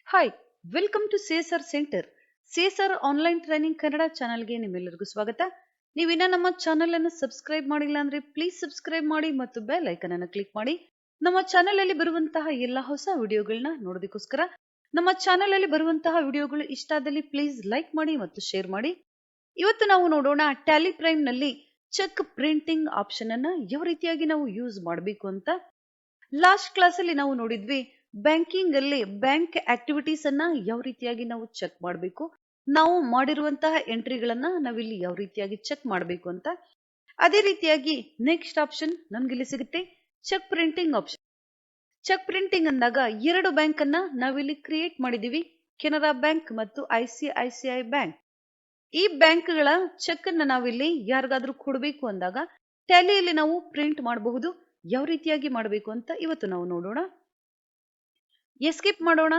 Hi, welcome to CSR centre. CSR online training Kannada ಚಾನಲ್ಗೆ ನಿಮ್ಮೆಲ್ಲರಿಗೂ ಸ್ವಾಗತ. ನೀವಿನ್ನ ನಮ್ಮ ಚಾನೆಲ್ ಅನ್ನು ಸಬ್ಸ್ಕ್ರೈಬ್ ಮಾಡಿಲ್ಲ ಅಂದ್ರೆ ಪ್ಲೀಸ್ ಸಬ್ಸ್ಕ್ರೈಬ್ ಮಾಡಿ ಮತ್ತು ಬೆಲ್ ಐಕನ್ ಅನ್ನು ಕ್ಲಿಕ್ ಮಾಡಿ. ನಮ್ಮ ಚಾನೆಲ್ ಅಲ್ಲಿ ಬರುವಂತಹ ಎಲ್ಲ ಹೊಸ ವಿಡಿಯೋಗಳನ್ನ ನೋಡೋದಕ್ಕೋಸ್ಕರ ನಮ್ಮ ಚಾನೆಲ್ ಅಲ್ಲಿ ಬರುವಂತಹ ವಿಡಿಯೋಗಳು ಇಷ್ಟ ಆದಲ್ಲಿ ಪ್ಲೀಸ್ ಲೈಕ್ ಮಾಡಿ ಮತ್ತು ಶೇರ್ ಮಾಡಿ. ಇವತ್ತು ನಾವು ನೋಡೋಣ ಟ್ಯಾಲಿ ಪ್ರೈಮ್ ನಲ್ಲಿ ಚೆಕ್ ಪ್ರಿಂಟಿಂಗ್ ಆಪ್ಷನ್ ಅನ್ನ ಯಾವ ರೀತಿಯಾಗಿ ನಾವು ಯೂಸ್ ಮಾಡಬೇಕು ಅಂತ. ಲಾಸ್ಟ್ ಕ್ಲಾಸ್ ಅಲ್ಲಿ ನಾವು ನೋಡಿದ್ವಿ ಬ್ಯಾಂಕಿಂಗ್ ಅಲ್ಲಿ ಬ್ಯಾಂಕ್ ಆಕ್ಟಿವಿಟೀಸ್ ಅನ್ನ ಯಾವ ರೀತಿಯಾಗಿ ನಾವು ಚೆಕ್ ಮಾಡಬೇಕು, ನಾವು ಮಾಡಿರುವಂತಹ ಎಂಟ್ರಿಗಳನ್ನ ನಾವಿಲ್ಲಿ ಯಾವ ರೀತಿಯಾಗಿ ಚೆಕ್ ಮಾಡಬೇಕು ಅಂತ. ಅದೇ ರೀತಿಯಾಗಿ ನೆಕ್ಸ್ಟ್ ಆಪ್ಷನ್ ನಮ್ಗೆ ಇಲ್ಲಿ ಸಿಗುತ್ತೆ cheque printing option. Cheque printing ಅಂದಾಗ ಎರಡು ಬ್ಯಾಂಕ್ ಅನ್ನ ನಾವಿಲ್ಲಿ ಕ್ರಿಯೇಟ್ ಮಾಡಿದೀವಿ, ಕೆನರಾ ಬ್ಯಾಂಕ್ ಮತ್ತು ICICI ಬ್ಯಾಂಕ್. ಈ ಬ್ಯಾಂಕ್ಗಳ ಚೆಕ್ ಅನ್ನ ನಾವಿಲ್ಲಿ ಯಾರಿಗಾದ್ರೂ ಕೊಡಬೇಕು ಅಂದಾಗ ಟ್ಯಾಲಿಯಲ್ಲಿ ನಾವು ಪ್ರಿಂಟ್ ಮಾಡಬಹುದು. ಯಾವ ರೀತಿಯಾಗಿ ಮಾಡಬೇಕು ಅಂತ ಇವತ್ತು ನಾವು ನೋಡೋಣ. ಎಸ್ಕೇಪ್ ಮಾಡೋಣ.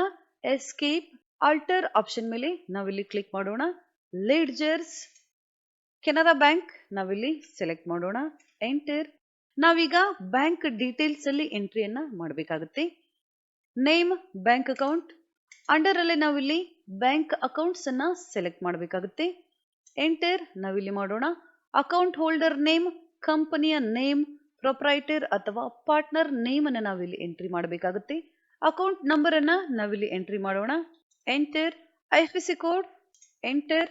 ಎಸ್ಕೇಪ್ ಆಲ್ಟರ್ ಆಪ್ಷನ್ ಮೇಲೆ ನಾವಿಲ್ಲಿ ಕ್ಲಿಕ್ ಮಾಡೋಣ. ಲೆಡ್ಜರ್ಸ್ ಕೆನರಾ ಬ್ಯಾಂಕ್ ನಾವಿಲ್ಲಿ ಸೆಲೆಕ್ಟ್ ಮಾಡೋಣ. ಎಂಟರ್. ನಾವೀಗ ಬ್ಯಾಂಕ್ ಡೀಟೇಲ್ಸ್ ಅಲ್ಲಿ ಎಂಟ್ರಿಯನ್ನ ಮಾಡಬೇಕಾಗುತ್ತೆ. ನೇಮ್ ಬ್ಯಾಂಕ್ ಅಕೌಂಟ್, ಅಂಡರ್ ಅಲ್ಲಿ ನಾವಿಲ್ಲಿ ಬ್ಯಾಂಕ್ ಅಕೌಂಟ್ಸ್ ಅನ್ನ ಸೆಲೆಕ್ಟ್ ಮಾಡಬೇಕಾಗುತ್ತೆ. ಎಂಟರ್ ನಾವಿಲ್ಲಿ ಮಾಡೋಣ. ಅಕೌಂಟ್ ಹೋಲ್ಡರ್ ನೇಮ್, ಕಂಪನಿಯ ನೇಮ್, ಪ್ರೊಪ್ರೈಟರ್ ಅಥವಾ ಪಾರ್ಟ್ನರ್ ನೇಮ್ ಅನ್ನು ನಾವಿಲ್ಲಿ ಎಂಟ್ರಿ ಮಾಡಬೇಕಾಗುತ್ತೆ. ಅಕೌಂಟ್ ನಂಬರ್ ಅನ್ನ ನಾವಿಲ್ಲಿ ಎಂಟ್ರಿ ಮಾಡೋಣ. ಎಂಟರ್. IFSC code enter.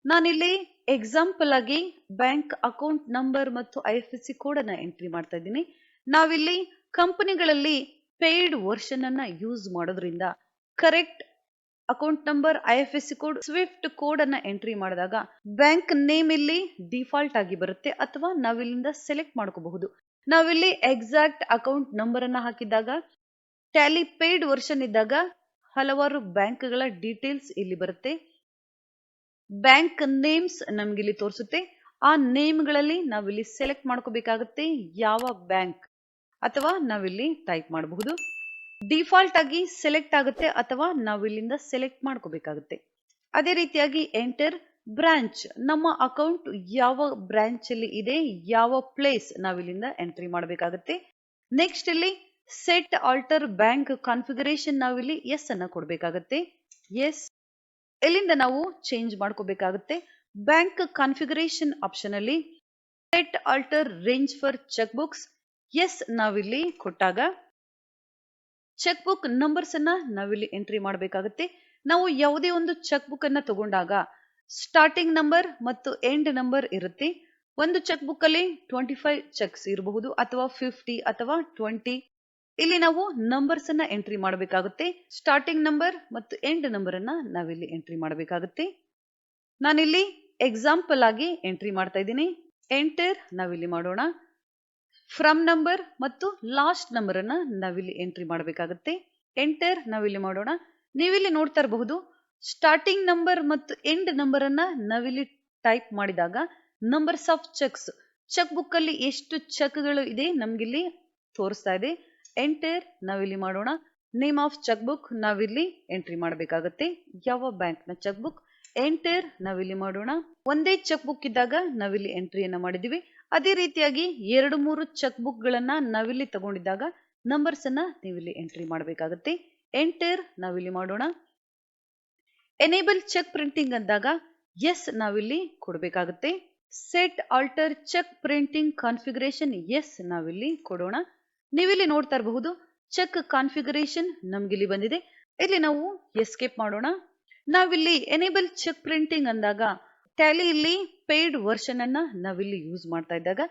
ನಾನಿಲ್ಲಿ ಎಕ್ಸಾಂಪಲ್ ಆಗಿ ಬ್ಯಾಂಕ್ ಅಕೌಂಟ್ ನಂಬರ್ ಮತ್ತು IFSC ಕೋಡ್ ಅನ್ನ ಎಂಟ್ರಿ ಮಾಡ್ತಾ ಇದ್ದೀನಿ. ನಾವಿಲ್ಲಿ ಕಂಪನಿಗಳಲ್ಲಿ ಪೇಯ್ಡ್ ವರ್ಷನ್ ಅನ್ನ ಯೂಸ್ ಮಾಡೋದ್ರಿಂದ correct account number, IFSC code, Swift code ಅನ್ನ ಎಂಟ್ರಿ ಮಾಡಿದಾಗ ಬ್ಯಾಂಕ್ ನೇಮ್ ಇಲ್ಲಿ ಡಿಫಾಲ್ಟ್ ಆಗಿ ಬರುತ್ತೆ ಅಥವಾ ನಾವಿಲ್ಲಿಂದ ಸೆಲೆಕ್ಟ್ ಮಾಡ್ಕೋಬಹುದು. ನಾವಿಲ್ಲಿ ಎಕ್ಸಾಕ್ಟ್ ಅಕೌಂಟ್ ನಂಬರ್ ಅನ್ನ ಹಾಕಿದಾಗ ಟ್ಯಾಲಿ ಪೇಯ್ಡ್ ವರ್ಷನ್ ಇದ್ದಾಗ ಹಲವಾರು ಬ್ಯಾಂಕ್ಗಳ ಡೀಟೇಲ್ಸ್ ಇಲ್ಲಿ ಬರುತ್ತೆ. ಬ್ಯಾಂಕ್ ನೇಮ್ಸ್ ನಮ್ಗೆ ಇಲ್ಲಿ ತೋರಿಸುತ್ತೆ. ಆ ನೇಮ್ಗಳಲ್ಲಿ ನಾವಿಲ್ಲಿ ಸೆಲೆಕ್ಟ್ ಮಾಡ್ಕೋಬೇಕಾಗುತ್ತೆ ಯಾವ ಬ್ಯಾಂಕ್ ಅಥವಾ ನಾವಿಲ್ಲಿ ಟೈಪ್ ಮಾಡಬಹುದು. ಡಿಫಾಲ್ಟ್ ಆಗಿ ಸೆಲೆಕ್ಟ್ ಆಗುತ್ತೆ ಅಥವಾ ನಾವಿಲ್ಲಿಂದ ಸೆಲೆಕ್ಟ್ ಮಾಡ್ಕೋಬೇಕಾಗುತ್ತೆ. ಅದೇ ರೀತಿಯಾಗಿ ಎಂಟರ್. ಬ್ರಾಂಚ್, ನಮ್ಮ ಅಕೌಂಟ್ ಯಾವ ಬ್ರಾಂಚ್ ಅಲ್ಲಿ ಇದೆ, ಯಾವ ಪ್ಲೇಸ್ ನಾವಿಲ್ಲಿಂದ ಎಂಟ್ರಿ ಮಾಡಬೇಕಾಗುತ್ತೆ. ನೆಕ್ಸ್ಟ್ ಇಲ್ಲಿ ಸೆಟ್ ಆಲ್ಟರ್ ಬ್ಯಾಂಕ್ ಕಾನ್ಫಿಗರೇಷನ್ ನಾವಿಲ್ಲಿ ಎಸ್ ಅನ್ನ ಕೊಡಬೇಕಾಗುತ್ತೆ. ಎಸ್. ಇಲ್ಲಿಂದ ನಾವು ಚೇಂಜ್ ಮಾಡ್ಕೋಬೇಕಾಗುತ್ತೆ. ಬ್ಯಾಂಕ್ ಕಾನ್ಫಿಗರೇಷನ್ ಆಪ್ಷನ್ ಅಲ್ಲಿ set alter range for cheque books yes ನಾವಿಲ್ಲಿ ಕೊಟ್ಟಾಗ ಚೆಕ್ ಬುಕ್ ನಂಬರ್ಸ್ ಅನ್ನ ನಾವಿಲ್ಲಿ ಎಂಟ್ರಿ ಮಾಡಬೇಕಾಗುತ್ತೆ. ನಾವು ಯಾವುದೇ ಒಂದು ಚೆಕ್ ಬುಕ್ ಅನ್ನ ತಗೊಂಡಾಗ ಸ್ಟಾರ್ಟಿಂಗ್ ನಂಬರ್ ಮತ್ತು ಎಂಡ್ ನಂಬರ್ ಇರುತ್ತೆ. ಒಂದು ಚೆಕ್ ಬುಕ್ ಅಲ್ಲಿ 25 ಚೆಕ್ಸ್ ಇರಬಹುದು ಅಥವಾ 50 ಅಥವಾ 20. ಇಲ್ಲಿ ನಾವು ನಂಬರ್ಸ್ ಅನ್ನ ಎಂಟ್ರಿ ಮಾಡಬೇಕಾಗುತ್ತೆ. ಸ್ಟಾರ್ಟಿಂಗ್ ನಂಬರ್ ಮತ್ತು ಎಂಡ್ ನಂಬರ್ ಅನ್ನ ನಾವಿಲ್ಲಿ ಎಂಟ್ರಿ ಮಾಡಬೇಕಾಗುತ್ತೆ. ನಾನಿಲ್ಲಿ ಎಕ್ಸಾಂಪಲ್ ಆಗಿ ಎಂಟ್ರಿ ಮಾಡ್ತಾ ಇದ್ದೀನಿ. ಎಂಟರ್ ನಾವಿಲ್ಲಿ ಮಾಡೋಣ. ಫ್ರಮ್ ನಂಬರ್ ಮತ್ತು ಲಾಸ್ಟ್ ನಂಬರ್ ಅನ್ನ ನಾವಿಲ್ಲಿ ಎಂಟ್ರಿ ಮಾಡಬೇಕಾಗುತ್ತೆ. ಎಂಟರ್ ನಾವಿಲ್ಲಿ ಮಾಡೋಣ. ನೀವಿಲ್ಲಿ ನೋಡ್ತಾ ಇರಬಹುದು ಸ್ಟಾರ್ಟಿಂಗ್ ನಂಬರ್ ಮತ್ತು ಎಂಡ್ ನಂಬರ್ ಅನ್ನ ನಾವಿಲ್ಲಿ ಟೈಪ್ ಮಾಡಿದಾಗ numbers of cheques, cheque book ಅಲ್ಲಿ ಎಷ್ಟು ಚೆಕ್ಗಳು ಇದೆ ನಮ್ಗಿಲ್ಲಿ ತೋರಿಸ್ತಾ ಇದೆ. ಎಂಟರ್ ನಾವಿಲ್ಲಿ ಮಾಡೋಣ. ನೇಮ್ ಆಫ್ ಚೆಕ್ ಬುಕ್ ನಾವಿಲ್ಲಿ ಎಂಟ್ರಿ ಮಾಡಬೇಕಾಗುತ್ತೆ, ಯಾವ ಬ್ಯಾಂಕ್ ನ ಚೆಕ್ ಬುಕ್. ಎಂಟರ್ ನಾವಿಲ್ಲಿ ಮಾಡೋಣ. ಒಂದೇ ಚೆಕ್ ಬುಕ್ ಇದ್ದಾಗ ನಾವಿಲ್ಲಿ ಎಂಟ್ರಿಯನ್ನ ಮಾಡಿದೀವಿ. ಅದೇ ರೀತಿಯಾಗಿ 2-3 ಚೆಕ್ ಬುಕ್ ಗಳನ್ನ ನಾವಿಲ್ಲಿ ತಗೊಂಡಿದ್ದಾಗ ನಂಬರ್ಸ್ ಅನ್ನ ನೀವಿಲ್ಲಿ ಎಂಟ್ರಿ ಮಾಡಬೇಕಾಗುತ್ತೆ. ಎಂಟರ್ ನಾವಿಲ್ಲಿ ಮಾಡೋಣ. ಎನೇಬಲ್ ಚೆಕ್ ಪ್ರಿಂಟಿಂಗ್ ಅಂದಾಗ ಎಸ್ ನಾವಿಲ್ಲಿ ಕೊಡಬೇಕಾಗುತ್ತೆ. Set alter check printing configuration yes ನಾವಿಲ್ಲಿ ಕೊಡೋಣ. ನೀವಿಲ್ಲಿ ನೋಡ್ತಾ ಇರಬಹುದು ಚೆಕ್ ಕಾನ್ಫಿಗರೇಷನ್ ನಮ್ಗಿಲ್ಲಿ ಬಂದಿದೆ. ಇಲ್ಲಿ ನಾವು ಎಸ್ಕೇಪ್ ಮಾಡೋಣ. ನಾವಿಲ್ಲಿ ಎನೇಬಲ್ ಚೆಕ್ ಪ್ರಿಂಟಿಂಗ್ ಅಂದಾಗ ಟ್ಯಾಲಿಯಲ್ಲಿ ಪೇಯ್ಡ್ ವರ್ಷನ್ ಅನ್ನ ನಾವಿಲ್ಲಿ ಯೂಸ್ ಮಾಡ್ತಾ ಇದ್ದಾಗ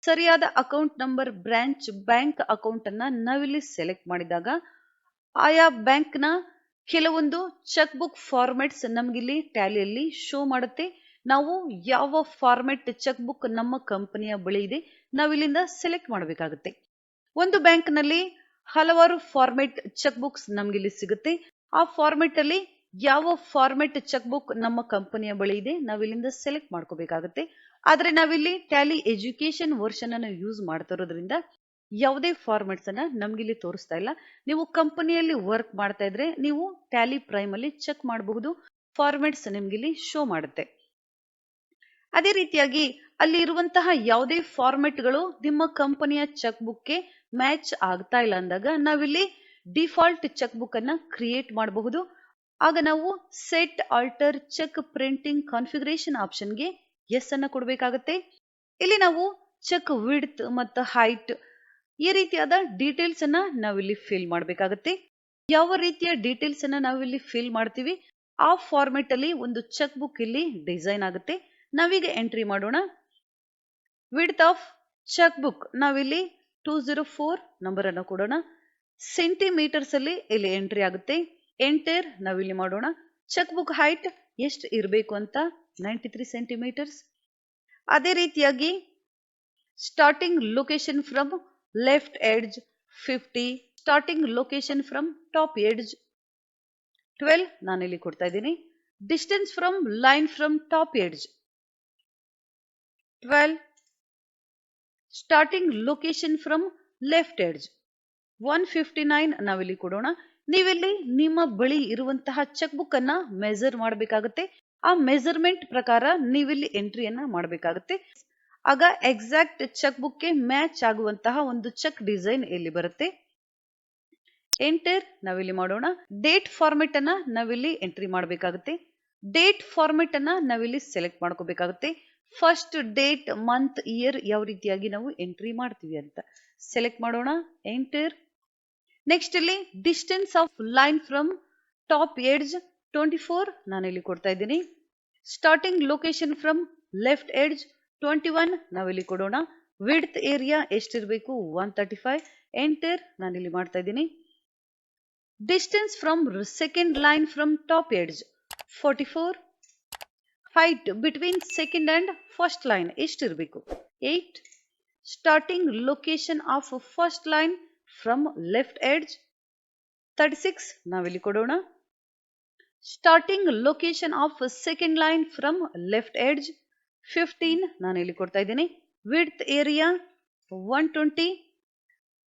ಸರಿಯಾದ account number, branch, bank account ಅನ್ನ ನಾವಿಲ್ಲಿ ಸೆಲೆಕ್ಟ್ ಮಾಡಿದಾಗ ಆಯಾ ಬ್ಯಾಂಕ್ ನ ಕೆಲವೊಂದು ಚೆಕ್ ಬುಕ್ ಫಾರ್ಮೆಟ್ಸ್ ನಮ್ಗಿಲ್ಲಿ ಟ್ಯಾಲಿಯಲ್ಲಿ ಶೋ ಮಾಡುತ್ತೆ. ನಾವು ಯಾವ ಫಾರ್ಮೆಟ್ ಚೆಕ್ ಬುಕ್ ನಮ್ಮ ಕಂಪನಿಯ ಬಳಿ ಇದೆ ನಾವಿಲ್ಲಿಂದ ಸೆಲೆಕ್ಟ್ ಮಾಡಬೇಕಾಗುತ್ತೆ. ಒಂದು ಬ್ಯಾಂಕ್ ನಲ್ಲಿ ಹಲವಾರು ಫಾರ್ಮೆಟ್ ಚೆಕ್ ಬುಕ್ಸ್ ನಮ್ಗಿಲ್ಲಿ ಸಿಗುತ್ತೆ. ಆ ಫಾರ್ಮೆಟ್ ಅಲ್ಲಿ ಯಾವ ಫಾರ್ಮೆಟ್ ಚೆಕ್ ಬುಕ್ ನಮ್ಮ ಕಂಪನಿಯ ಬಳಿ ಇದೆ ನಾವಿಲ್ಲಿಂದ ಸೆಲೆಕ್ಟ್ ಮಾಡ್ಕೋಬೇಕಾಗುತ್ತೆ. ಆದ್ರೆ ನಾವಿಲ್ಲಿ ಟ್ಯಾಲಿ ಎಜುಕೇಶನ್ ವರ್ಷನ್ ಅನ್ನು ಯೂಸ್ ಮಾಡ್ತಾ ಇರೋದ್ರಿಂದ ಯಾವುದೇ ಫಾರ್ಮೆಟ್ಸ್ ಅನ್ನ ನಮ್ಗಿಲ್ಲಿ ತೋರಿಸ್ತಾ ಇಲ್ಲ. ನೀವು ಕಂಪನಿಯಲ್ಲಿ ವರ್ಕ್ ಮಾಡ್ತಾ ಇದ್ರೆ ನೀವು ಟ್ಯಾಲಿ ಪ್ರೈಮ್ ಅಲ್ಲಿ ಚೆಕ್ ಮಾಡಬಹುದು, ಫಾರ್ಮೆಟ್ಸ್ ನಿಮ್ಗಿಲ್ಲಿ ಶೋ ಮಾಡುತ್ತೆ. ಅದೇ ರೀತಿಯಾಗಿ ಅಲ್ಲಿ ಇರುವಂತಹ ಯಾವುದೇ ಫಾರ್ಮೆಟ್ಗಳು ನಿಮ್ಮ ಕಂಪನಿಯ ಚೆಕ್ ಬುಕ್ಗೆ ಮ್ಯಾಚ್ ಆಗ್ತಾ ಇಲ್ಲ ಅಂದಾಗ ನಾವಿಲ್ಲಿ ಡಿಫಾಲ್ಟ್ ಚೆಕ್ ಬುಕ್ ಅನ್ನ ಕ್ರಿಯೇಟ್ ಮಾಡಬಹುದು. ಆಗ ನಾವು set alter check printing configuration ಆಪ್ಷನ್ಗೆ ಎಸ್ ಅನ್ನ ಕೊಡಬೇಕಾಗುತ್ತೆ. ಇಲ್ಲಿ ನಾವು ಚೆಕ್ ವಿಡ್ತ್ ಮತ್ತು ಹೈಟ್ ಈ ರೀತಿಯಾದ ಡೀಟೇಲ್ಸ್ ಅನ್ನ ನಾವಿಲ್ಲಿ ಫಿಲ್ ಮಾಡಬೇಕಾಗುತ್ತೆ. ಯಾವ ರೀತಿಯ ಡೀಟೇಲ್ಸ್ ಅನ್ನ ನಾವಿಲ್ಲಿ ಫಿಲ್ ಮಾಡ್ತೀವಿ ಆ ಫಾರ್ಮೆಟ್ ಅಲ್ಲಿ ಒಂದು ಚೆಕ್ ಬುಕ್ ಇಲ್ಲಿ ಡಿಸೈನ್ ಆಗುತ್ತೆ. ನಾವೀಗ ಎಂಟ್ರಿ ಮಾಡೋಣ. ವಿಡ್ತ್ ಆಫ್ ಚೆಕ್ ಬುಕ್ ನಾವಿಲ್ಲಿ 204 ನಂಬರ್ ಅನ್ನು ಕೊಡೋಣ. ಸೆಂಟಿಮೀಟರ್ಸ್ ಅಲ್ಲಿ ಇಲ್ಲಿ ಎಂಟ್ರಿ ಆಗುತ್ತೆ. ಎಂಟರ್ ನಾವಿಲ್ಲಿ ಮಾಡೋಣ. ಚೆಕ್ ಬುಕ್ ಹೈಟ್ ಎಷ್ಟು ಇರಬೇಕು ಅಂತ 93 ಸೆಂಟಿಮೀಟರ್ಸ್. ಅದೇ ರೀತಿಯಾಗಿ starting location from left edge 50, starting location from top edge 12 ನಾನಿಲ್ಲಿ ಕೊಡ್ತಾ ಇದ್ದೀನಿ. Distance from line from top edge 12, starting location from left edge 159 ನಾವಿಲ್ಲಿ ಕೊಡೋಣ. ನೀವಿಲ್ಲಿ ನಿಮ್ಮ ಬಳಿ ಇರುವಂತಹ ಚೆಕ್ ಬುಕ್ ಅನ್ನ ಮೆಜರ್ ಮಾಡಬೇಕಾಗುತ್ತೆ. ಆ ಮೆಜರ್ಮೆಂಟ್ ಪ್ರಕಾರ ನೀವಿಲ್ಲಿ ಎಂಟ್ರಿಯನ್ನ ಮಾಡಬೇಕಾಗುತ್ತೆ. ಆಗ ಎಕ್ಸಾಕ್ಟ್ ಚೆಕ್ ಬುಕ್ಗೆ ಮ್ಯಾಚ್ ಆಗುವಂತಹ ಒಂದು ಚೆಕ್ ಡಿಸೈನ್ ಇಲ್ಲಿ ಬರುತ್ತೆ. ಎಂಟರ್ ನಾವಿಲ್ಲಿ ಮಾಡೋಣ. ಡೇಟ್ ಫಾರ್ಮೆಟ್ ಅನ್ನ ನಾವಿಲ್ಲಿ ಎಂಟ್ರಿ ಮಾಡಬೇಕಾಗುತ್ತೆ. ಡೇಟ್ ಫಾರ್ಮೆಟ್ ಅನ್ನ ನಾವಿಲ್ಲಿ ಸೆಲೆಕ್ಟ್ ಮಾಡ್ಕೋಬೇಕಾಗುತ್ತೆ. ಫಸ್ಟ್ ಡೇಟ್, ಮಂತ್, ಇಯರ್ ಯಾವ ರೀತಿಯಾಗಿ ನಾವು ಎಂಟ್ರಿ ಮಾಡ್ತೀವಿ ಅಂತ ಸೆಲೆಕ್ಟ್ ಮಾಡೋಣ. ಎಂಟರ್. ನೆಕ್ಸ್ಟ್ ಇಲ್ಲಿ distance of line from top edge 24 ನಾನಿಲ್ಲಿ ಕೊಡ್ತಾ ಇದ್ದೀನಿ. Starting location from left edge 21 ನಾವಿಲ್ಲಿ ಕೊಡೋಣ. ವಿಡ್ತ್ ಏರಿಯಾ ಎಷ್ಟಿರಬೇಕು 135. ಎಂಟರ್ ನಾನಿಲ್ಲಿ ಮಾಡ್ತಾ ಇದ್ದೀನಿ. Distance from second line from top edge 44. Height between second and first line ಎಷ್ಟಿರಬೇಕು 8. Starting location of first line from left edge 36 ನಾವಿಲ್ಲಿ ಕೊಡೋಣ. Starting location of second line from left edge 15 ನಾನು ಇಲ್ಲಿ ಕೊಡ್ತಾ ಇದ್ದೀನಿ. Width area 120.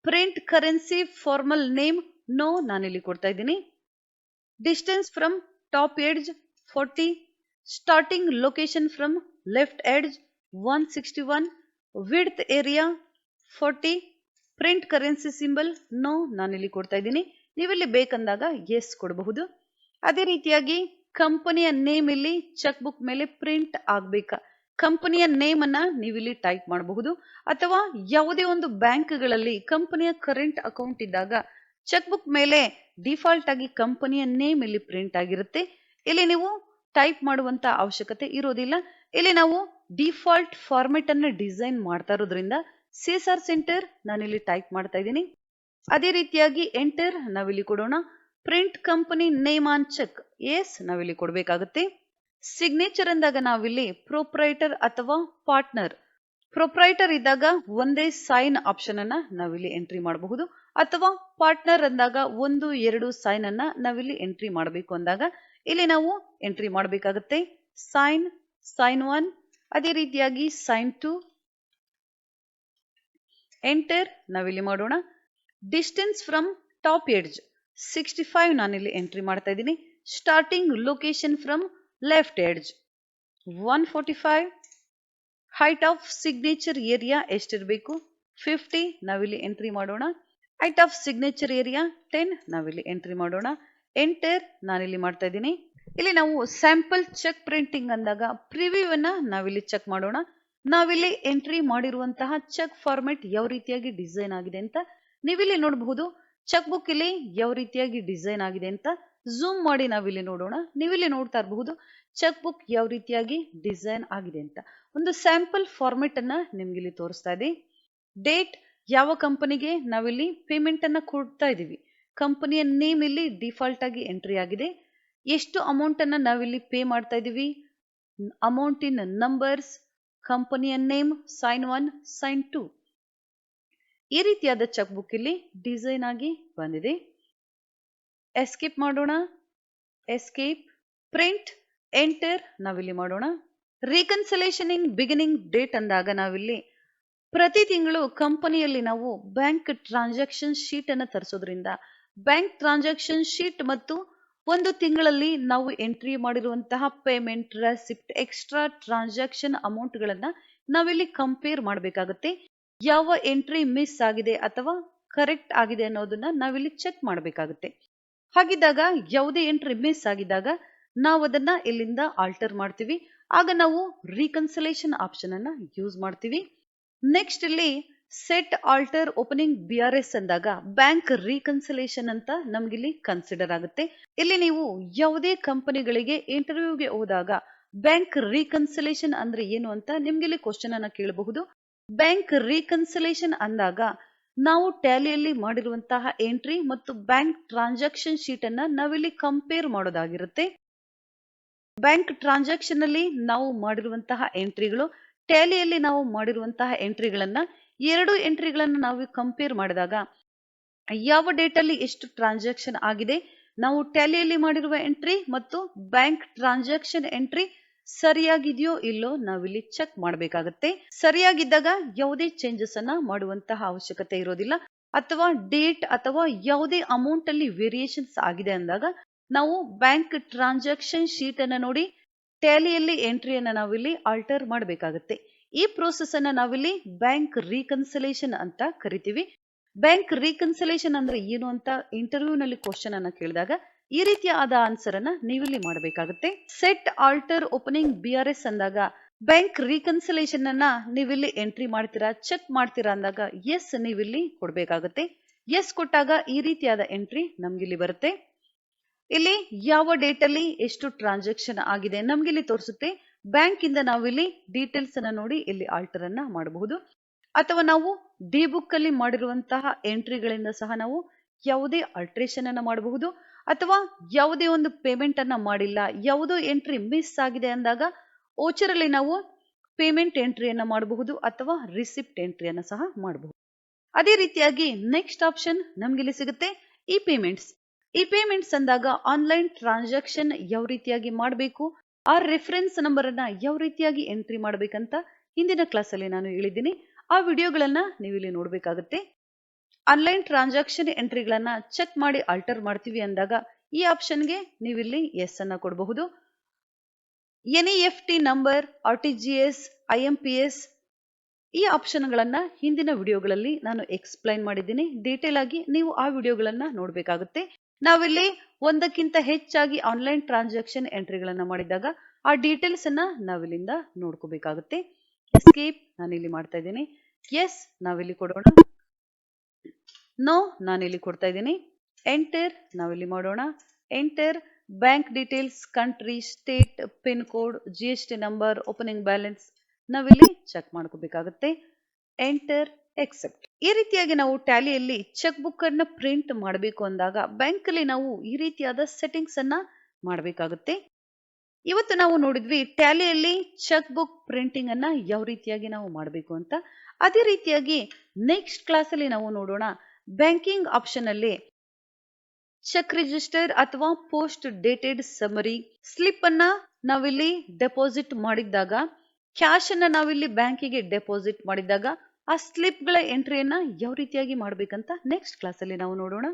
Print currency formal name no ನಾನಿಲ್ಲಿ ಕೊಡ್ತಾ ಇದ್ದೀನಿ. Distance from top edge 40. Starting location from left edge 161. Width area 40. Print currency symbol no ನಾನಿಲ್ಲಿ ಕೊಡ್ತಾ ಇದ್ದೀನಿ. ನೀವಿಲ್ಲಿ ಬೇಕಂದಾಗ ಎಸ್ ಕೊಡಬಹುದು. ಅದೇ ರೀತಿಯಾಗಿ ಕಂಪನಿಯ ನೇಮ್ ಇಲ್ಲಿ ಚೆಕ್ ಬುಕ್ ಮೇಲೆ ಪ್ರಿಂಟ್ ಆಗ್ಬೇಕಾ, ಕಂಪನಿಯ ನೇಮ್ ಅನ್ನ ನೀವಿಲ್ಲಿ ಟೈಪ್ ಮಾಡಬಹುದು. ಅಥವಾ ಯಾವುದೇ ಒಂದು ಬ್ಯಾಂಕ್ಗಳಲ್ಲಿ ಕಂಪನಿಯ ಕರೆಂಟ್ ಅಕೌಂಟ್ ಇದ್ದಾಗ ಚೆಕ್ ಬುಕ್ ಮೇಲೆ ಡಿಫಾಲ್ಟ್ ಆಗಿ ಕಂಪನಿಯ ನೇಮ್ ಇಲ್ಲಿ ಪ್ರಿಂಟ್ ಆಗಿರುತ್ತೆ. ಇಲ್ಲಿ ನೀವು ಟೈಪ್ ಮಾಡುವಂತ ಅವಶ್ಯಕತೆ ಇರೋದಿಲ್ಲ. ಇಲ್ಲಿ ನಾವು ಡಿಫಾಲ್ಟ್ ಫಾರ್ಮೆಟ್ ಅನ್ನ ಡಿಸೈನ್ ಮಾಡ್ತಾ ಇರೋದ್ರಿಂದ ಸಿಎಸ್ಆರ್ ಸೆಂಟರ್ ನಾನಿಲ್ಲಿ ಟೈಪ್ ಮಾಡ್ತಾ ಇದ್ದೀನಿ. ಅದೇ ರೀತಿಯಾಗಿ ಎಂಟರ್ ನಾವಿಲ್ಲಿ ಕೊಡೋಣ. Print company name on cheque yes ನಾವಿಲ್ಲಿ ಕೊಡಬೇಕಾಗುತ್ತೆ. ಸಿಗ್ನೇಚರ್ ಅಂದಾಗ ನಾವಿಲ್ಲಿ ಪ್ರೊಪ್ರೈಟರ್ ಅಥವಾ ಪಾರ್ಟ್ನರ್. ಪ್ರೊಪ್ರೈಟರ್ ಇದ್ದಾಗ ಒಂದೇ ಸೈನ್ ಆಪ್ಷನ್ ಅನ್ನ ನಾವಿಲ್ಲಿ ಎಂಟ್ರಿ ಮಾಡಬಹುದು. ಅಥವಾ ಪಾರ್ಟ್ನರ್ ಅಂದಾಗ 1-2 ಸೈನ್ ಅನ್ನ ನಾವಿಲ್ಲಿ ಎಂಟ್ರಿ ಮಾಡಬೇಕು ಅಂದಾಗ ಇಲ್ಲಿ ನಾವು ಎಂಟ್ರಿ ಮಾಡಬೇಕಾಗುತ್ತೆ. ಸೈನ್, ಸೈನ್ 1, ಅದೇ ರೀತಿಯಾಗಿ ಸೈನ್ 2. ಎಂಟರ್ ನಾವಿಲ್ಲಿ ಮಾಡೋಣ. ಡಿಸ್ಟೆನ್ಸ್ ಫ್ರಮ್ ಟಾಪ್ ಎಡ್ಜ್ 65 ನಾನಿಲ್ಲಿ ಎಂಟ್ರಿ ಮಾಡ್ತಾ ಇದ್ದೀನಿ. Starting location from left edge 145. Height of signature area ಎಷ್ಟಿರಬೇಕು 50 ನಾವಿಲ್ಲಿ ಎಂಟ್ರಿ ಮಾಡೋಣ. ಹೈಟ್ ಆಫ್ ಸಿಗ್ನೇಚರ್ ಏರಿಯಾ 10 ನಾವಿಲ್ಲಿ ಎಂಟ್ರಿ ಮಾಡೋಣ. ಎಂಟರ್ ನಾನಿಲ್ಲಿ ಮಾಡ್ತಾ ಇದ್ದೀನಿ. ಇಲ್ಲಿ ನಾವು ಸ್ಯಾಂಪಲ್ ಚೆಕ್ ಪ್ರಿಂಟಿಂಗ್ ಅಂದಾಗ ಪ್ರಿವ್ಯೂ ಅನ್ನ ನಾವಿಲ್ಲಿ ಚೆಕ್ ಮಾಡೋಣ. ನಾವಿಲ್ಲಿ ಎಂಟ್ರಿ ಮಾಡಿರುವಂತಹ ಚೆಕ್ ಫಾರ್ಮೆಟ್ ಯಾವ ರೀತಿಯಾಗಿ ಡಿಸೈನ್ ಆಗಿದೆ ಅಂತ ನೀವಿಲ್ಲಿ ನೋಡಬಹುದು. ಚೆಕ್ ಬುಕ್ ಇಲ್ಲಿ ಯಾವ ರೀತಿಯಾಗಿ ಡಿಸೈನ್ ಆಗಿದೆ ಅಂತ ಝೂಮ್ ಮಾಡಿ ನಾವಿಲ್ಲಿ ನೋಡೋಣ. ನೀವಿಲ್ಲಿ ನೋಡ್ತಾ ಇರಬಹುದು ಚೆಕ್ ಬುಕ್ ಯಾವ ರೀತಿಯಾಗಿ ಡಿಸೈನ್ ಆಗಿದೆ ಅಂತ. ಒಂದು ಸ್ಯಾಂಪಲ್ ಫಾರ್ಮೆಟ್ ಅನ್ನ ನಿಮ್ಗೆ ಇಲ್ಲಿ ತೋರಿಸ್ತಾ ಇದೆ. ಡೇಟ್, ಯಾವ ಕಂಪನಿಗೆ ನಾವಿಲ್ಲಿ ಪೇಮೆಂಟ್ ಅನ್ನ ಕೊಡ್ತಾ ಇದೀವಿ, ಕಂಪನಿಯ ನೇಮ್ ಇಲ್ಲಿ ಡಿಫಾಲ್ಟ್ ಆಗಿ ಎಂಟ್ರಿ ಆಗಿದೆ. ಎಷ್ಟು ಅಮೌಂಟ್ ಅನ್ನ ನಾವಿಲ್ಲಿ ಪೇ ಮಾಡ್ತಾ ಇದೀವಿ, ಅಮೌಂಟ್ ಇನ್ ನಂಬರ್ಸ್, ಕಂಪನಿಯ ನೇಮ್, ಸೈನ್ 1, ಸೈನ್ 2. ಈ ರೀತಿಯಾದ ಚೆಕ್ ಬುಕ್ ಇಲ್ಲಿ ಡಿಸೈನ್ ಆಗಿ ಬಂದಿದೆ. ಎಸ್ಕೇಪ್ ಮಾಡೋಣ. ಎಸ್ಕೇಪ್. ಪ್ರಿಂಟ್. ಎಂಟರ್ ನಾವಿಲ್ಲಿ ಮಾಡೋಣ. ರೀಕನ್ಸಿಲೇಷನ್ ಇನ್ ಬಿಗಿನಿಂಗ್ ಡೇಟ್ ಅಂದಾಗ ನಾವಿಲ್ಲಿ ಪ್ರತಿ ತಿಂಗಳು ಕಂಪನಿಯಲ್ಲಿ ನಾವು ಬ್ಯಾಂಕ್ ಟ್ರಾನ್ಸಾಕ್ಷನ್ ಶೀಟ್ ಅನ್ನು ತರಿಸೋದ್ರಿಂದ ಬ್ಯಾಂಕ್ ಟ್ರಾನ್ಸಾಕ್ಷನ್ ಶೀಟ್ ಮತ್ತು ಒಂದು ತಿಂಗಳಲ್ಲಿ ನಾವು ಎಂಟ್ರಿ ಮಾಡಿರುವಂತಹ payment, receipt, extra transaction amount ಗಳನ್ನ ನಾವಿಲ್ಲಿ ಕಂಪೇರ್ ಮಾಡಬೇಕಾಗುತ್ತೆ. ಯಾವ ಎಂಟ್ರಿ ಮಿಸ್ ಆಗಿದೆ ಅಥವಾ ಕರೆಕ್ಟ್ ಆಗಿದೆ ಅನ್ನೋದನ್ನ ನಾವಿಲ್ಲಿ ಚೆಕ್ ಮಾಡಬೇಕಾಗುತ್ತೆ. ಹಾಗಿದ್ದಾಗ ಯಾವುದೇ ಎಂಟ್ರಿ ಮಿಸ್ ಆಗಿದ್ದಾಗ ನಾವು ಅದನ್ನ ಇಲ್ಲಿಂದ ಆಲ್ಟರ್ ಮಾಡ್ತೀವಿ. ಆಗ ನಾವು ರೀಕನ್ಸಿಲೇಷನ್ ಆಪ್ಷನ್ ಅನ್ನ ಯೂಸ್ ಮಾಡ್ತೀವಿ. ನೆಕ್ಸ್ಟ್ ಇಲ್ಲಿ ಸೆಟ್ ಆಲ್ಟರ್ ಓಪನಿಂಗ್ BRS ಅಂದಾಗ ಬ್ಯಾಂಕ್ ರೀಕನ್ಸಿಲೇಷನ್ ಅಂತ ನಮ್ಗಿಲ್ಲಿ ಕನ್ಸಿಡರ್ ಆಗುತ್ತೆ. ಇಲ್ಲಿ ನೀವು ಯಾವುದೇ ಕಂಪನಿಗಳಿಗೆ ಇಂಟರ್ವ್ಯೂಗೆ ಹೋದಾಗ ಬ್ಯಾಂಕ್ ರೀಕನ್ಸಿಲೇಷನ್ ಅಂದ್ರೆ ಏನು ಅಂತ ನಿಮ್ಗೆ ಇಲ್ಲಿ ಕ್ವಶನ್ ಅನ್ನ ಕೇಳಬಹುದು. ಬ್ಯಾಂಕ್ ರೀಕನ್ಸಿಲೇಷನ್ ಅಂದಾಗ ನಾವು ಟ್ಯಾಲಿಯಲ್ಲಿ ಮಾಡಿರುವಂತಹ ಎಂಟ್ರಿ ಮತ್ತು ಬ್ಯಾಂಕ್ ಟ್ರಾನ್ಸಾಕ್ಷನ್ ಶೀಟ್ ಅನ್ನ ನಾವಿಲ್ಲಿ ಕಂಪೇರ್ ಮಾಡೋದಾಗಿರುತ್ತೆ. ಬ್ಯಾಂಕ್ ಟ್ರಾನ್ಸಾಕ್ಷನ್ ಅಲ್ಲಿ ನಾವು ಮಾಡಿರುವಂತಹ ಎಂಟ್ರಿಗಳು, ಟ್ಯಾಲಿಯಲ್ಲಿ ನಾವು ಮಾಡಿರುವಂತಹ ಎಂಟ್ರಿಗಳನ್ನ, ಎರಡು ಎಂಟ್ರಿಗಳನ್ನ ನಾವು ಕಂಪೇರ್ ಮಾಡಿದಾಗ ಯಾವ ಡೇಟ್ ಅಲ್ಲಿ ಎಷ್ಟು ಟ್ರಾನ್ಸಾಕ್ಷನ್ ಆಗಿದೆ, ನಾವು ಟ್ಯಾಲಿಯಲ್ಲಿ ಮಾಡಿರುವ ಎಂಟ್ರಿ ಮತ್ತು ಬ್ಯಾಂಕ್ ಟ್ರಾನ್ಸಾಕ್ಷನ್ ಎಂಟ್ರಿ ಸರಿಯಾಗಿದೆಯೋ ಇಲ್ಲೋ ನಾವಿಲ್ಲಿ ಚೆಕ್ ಮಾಡಬೇಕಾಗತ್ತೆ. ಸರಿಯಾಗಿದ್ದಾಗ ಯಾವುದೇ ಚೇಂಜಸ್ ಅನ್ನ ಮಾಡುವಂತಹ ಅವಶ್ಯಕತೆ ಇರೋದಿಲ್ಲ. ಅಥವಾ ಡೇಟ್ ಅಥವಾ ಯಾವುದೇ ಅಮೌಂಟ್ ಅಲ್ಲಿ ವೇರಿಯೇಷನ್ಸ್ ಆಗಿದೆ ಅಂದಾಗ ನಾವು ಬ್ಯಾಂಕ್ ಟ್ರಾನ್ಸಾಕ್ಷನ್ ಶೀಟ್ ಅನ್ನ ನೋಡಿ ಟ್ಯಾಲಿಯಲ್ಲಿ ಎಂಟ್ರಿಯನ್ನ ನಾವಿಲ್ಲಿ ಆಲ್ಟರ್ ಮಾಡಬೇಕಾಗುತ್ತೆ. ಈ ಪ್ರೋಸೆಸ್ ಅನ್ನ ನಾವಿಲ್ಲಿ ಬ್ಯಾಂಕ್ ರೀಕನ್ಸಿಲೇಷನ್ ಅಂತ ಕರಿತೀವಿ. ಬ್ಯಾಂಕ್ ರೀಕನ್ಸಿಲೇಷನ್ ಅಂದ್ರೆ ಏನು ಅಂತ ಇಂಟರ್ವ್ಯೂ ನಲ್ಲಿ ಕ್ವಶನ್ ಅನ್ನ ಕೇಳಿದಾಗ ಈ ರೀತಿಯ ಆದ ಆನ್ಸರ್ ಅನ್ನ ನೀವಿಲ್ಲಿ ಮಾಡಬೇಕಾಗುತ್ತೆ. ಸೆಟ್ ಆಲ್ಟರ್ ಓಪನಿಂಗ್ BRS ಅಂದಾಗ ಬ್ಯಾಂಕ್ ರೀಕನ್ಸಿಲೇಷನ್ ಅನ್ನ ನೀವಿಲ್ಲಿ ಎಂಟ್ರಿ ಮಾಡ್ತೀರಾ, ಚೆಕ್ ಮಾಡ್ತೀರಾ ಅಂದಾಗ ಎಸ್ ನೀವಿಲ್ಲಿ ಕೊಡ್ಬೇಕಾಗುತ್ತೆ. ಎಸ್ ಕೊಟ್ಟಾಗ ಈ ರೀತಿಯಾದ ಎಂಟ್ರಿ ನಮ್ಗಿಲ್ಲಿ ಬರುತ್ತೆ. ಇಲ್ಲಿ ಯಾವ ಡೇಟ್ ಅಲ್ಲಿ ಎಷ್ಟು ಟ್ರಾನ್ಸಾಕ್ಷನ್ ಆಗಿದೆ ನಮ್ಗಿಲ್ಲಿ ತೋರಿಸುತ್ತೆ. ಬ್ಯಾಂಕ್ ಇಂದ ನಾವಿಲ್ಲಿ ಡೀಟೇಲ್ಸ್ ಅನ್ನ ನೋಡಿ ಇಲ್ಲಿ ಆಲ್ಟರ್ ಅನ್ನ ಮಾಡಬಹುದು. ಅಥವಾ ನಾವು ಡಿ ಬುಕ್ ಅಲ್ಲಿ ಮಾಡಿರುವಂತಹ ಎಂಟ್ರಿಗಳಿಂದ ಸಹ ನಾವು ಯಾವುದೇ ಅಲ್ಟ್ರೇಷನ್ ಅನ್ನ ಮಾಡಬಹುದು. ಅಥವಾ ಯಾವುದೇ ಒಂದು ಪೇಮೆಂಟ್ ಅನ್ನ ಮಾಡಿಲ್ಲ, ಯಾವುದೋ ಎಂಟ್ರಿ ಮಿಸ್ ಆಗಿದೆ ಅಂದಾಗ ಓಚರ್ ಅಲ್ಲಿ ನಾವು ಪೇಮೆಂಟ್ ಎಂಟ್ರಿಯನ್ನ ಮಾಡಬಹುದು ಅಥವಾ ರಿಸಿಪ್ಟ್ ಎಂಟ್ರಿಯನ್ನ ಸಹ ಮಾಡಬಹುದು. ಅದೇ ರೀತಿಯಾಗಿ ನೆಕ್ಸ್ಟ್ ಆಪ್ಷನ್ ನಮ್ಗಿಲ್ಲಿ ಸಿಗುತ್ತೆ ಇ ಪೇಮೆಂಟ್ಸ್. ಇ ಪೇಮೆಂಟ್ಸ್ ಅಂದಾಗ ಆನ್ಲೈನ್ ಟ್ರಾನ್ಸಾಕ್ಷನ್ ಯಾವ ರೀತಿಯಾಗಿ ಮಾಡಬೇಕು, ಆ ರೆಫರೆನ್ಸ್ ನಂಬರ್ ಅನ್ನ ಯಾವ ರೀತಿಯಾಗಿ ಎಂಟ್ರಿ ಮಾಡಬೇಕಂತ ಹಿಂದಿನ ಕ್ಲಾಸ್ ಅಲ್ಲಿ ನಾನು ಹೇಳಿದ್ದೀನಿ. ಆ ವಿಡಿಯೋಗಳನ್ನ ನೀವು ಇಲ್ಲಿ ನೋಡ್ಬೇಕಾಗುತ್ತೆ. ಆನ್ಲೈನ್ ಟ್ರಾನ್ಸಾಕ್ಷನ್ ಎಂಟ್ರಿಗಳನ್ನ ಚೆಕ್ ಮಾಡಿ ಆಲ್ಟರ್ ಮಾಡ್ತೀವಿ ಅಂದಾಗ ಈ ಆಪ್ಷನ್ಗೆ ನೀವಿಲ್ಲಿ ಎಸ್ ಅನ್ನ ಕೊಡಬಹುದು. NEFT ನಂಬರ್, RTGS, IMPS ಈ ಆಪ್ಷನ್ಗಳನ್ನ ಹಿಂದಿನ ವಿಡಿಯೋಗಳಲ್ಲಿ ನಾನು ಎಕ್ಸ್ಪ್ಲೈನ್ ಮಾಡಿದ್ದೀನಿ. ಡೀಟೇಲ್ ಆಗಿ ನೀವು ಆ ವಿಡಿಯೋಗಳನ್ನ ನೋಡ್ಬೇಕಾಗುತ್ತೆ. ನಾವಿಲ್ಲಿ ಒಂದಕ್ಕಿಂತ ಹೆಚ್ಚಾಗಿ ಆನ್ಲೈನ್ ಟ್ರಾನ್ಸಾಕ್ಷನ್ ಎಂಟ್ರಿಗಳನ್ನ ಮಾಡಿದಾಗ ಆ ಡೀಟೇಲ್ಸ್ ಅನ್ನ ನಾವಿಲ್ಲಿಂದ ನೋಡ್ಕೋಬೇಕಾಗುತ್ತೆ. ಎಸ್ಕೇಪ್ ನಾನಿಲ್ಲಿ ಮಾಡ್ತಾ ಇದ್ದೀನಿ. ಎಸ್ ನಾವಿಲ್ಲಿ ಕೊಡೋಣ. ನೋ ನಾನಿಲ್ಲಿ ಕೊಡ್ತಾ ಇದ್ದೀನಿ. ಎಂಟರ್ ನಾವಿಲ್ಲಿ ಮಾಡೋಣ. Enter bank details, country, state, pin code, GST number, opening balance ನಾವಿಲ್ಲಿ ಚೆಕ್ ಮಾಡ್ಕೋಬೇಕಾಗುತ್ತೆ. Enter accept. ಈ ರೀತಿಯಾಗಿ ನಾವು ಟ್ಯಾಲಿಯಲ್ಲಿ ಚೆಕ್ ಬುಕ್ ಅನ್ನ ಪ್ರಿಂಟ್ ಮಾಡಬೇಕು ಅಂದಾಗ ಬ್ಯಾಂಕ್ ಅಲ್ಲಿ ನಾವು ಈ ರೀತಿಯಾದ ಸೆಟ್ಟಿಂಗ್ಸ್ ಅನ್ನ ಮಾಡಬೇಕಾಗುತ್ತೆ. ಇವತ್ತು ನಾವು ನೋಡಿದ್ವಿ ಟ್ಯಾಲಿಯಲ್ಲಿ ಚೆಕ್ ಬುಕ್ ಪ್ರಿಂಟಿಂಗ್ ಅನ್ನ ಯಾವ ರೀತಿಯಾಗಿ ನಾವು ಮಾಡಬೇಕು ಅಂತ. ಅದೇ ರೀತಿಯಾಗಿ ನೆಕ್ಸ್ಟ್ ಕ್ಲಾಸ್ ಅಲ್ಲಿ ನಾವು ನೋಡೋಣ ಬ್ಯಾಂಕಿಂಗ್ ಆಪ್ಷನ್ ಅಲ್ಲಿ ಚೆಕ್ ರಿಜಿಸ್ಟರ್ ಅಥವಾ ಪೋಸ್ಟ್ ಡೇಟೆಡ್ ಸಮರಿ ಸ್ಲಿಪ್ ಅನ್ನ ನಾವಿಲ್ಲಿ ಡೆಪಾಸಿಟ್ ಮಾಡಿದ್ದಾಗ, ಕ್ಯಾಶ್ ಅನ್ನ ನಾವಿಲ್ಲಿ ಬ್ಯಾಂಕಿಗೆ ಡೆಪಾಸಿಟ್ ಮಾಡಿದಾಗ ಆ ಸ್ಲಿಪ್ ಗಳ ಎಂಟ್ರಿಯನ್ನ ಯಾವ ರೀತಿಯಾಗಿ ಮಾಡ್ಬೇಕಂತ ನೆಕ್ಸ್ಟ್ ಕ್ಲಾಸ್ ಅಲ್ಲಿ ನಾವು ನೋಡೋಣ.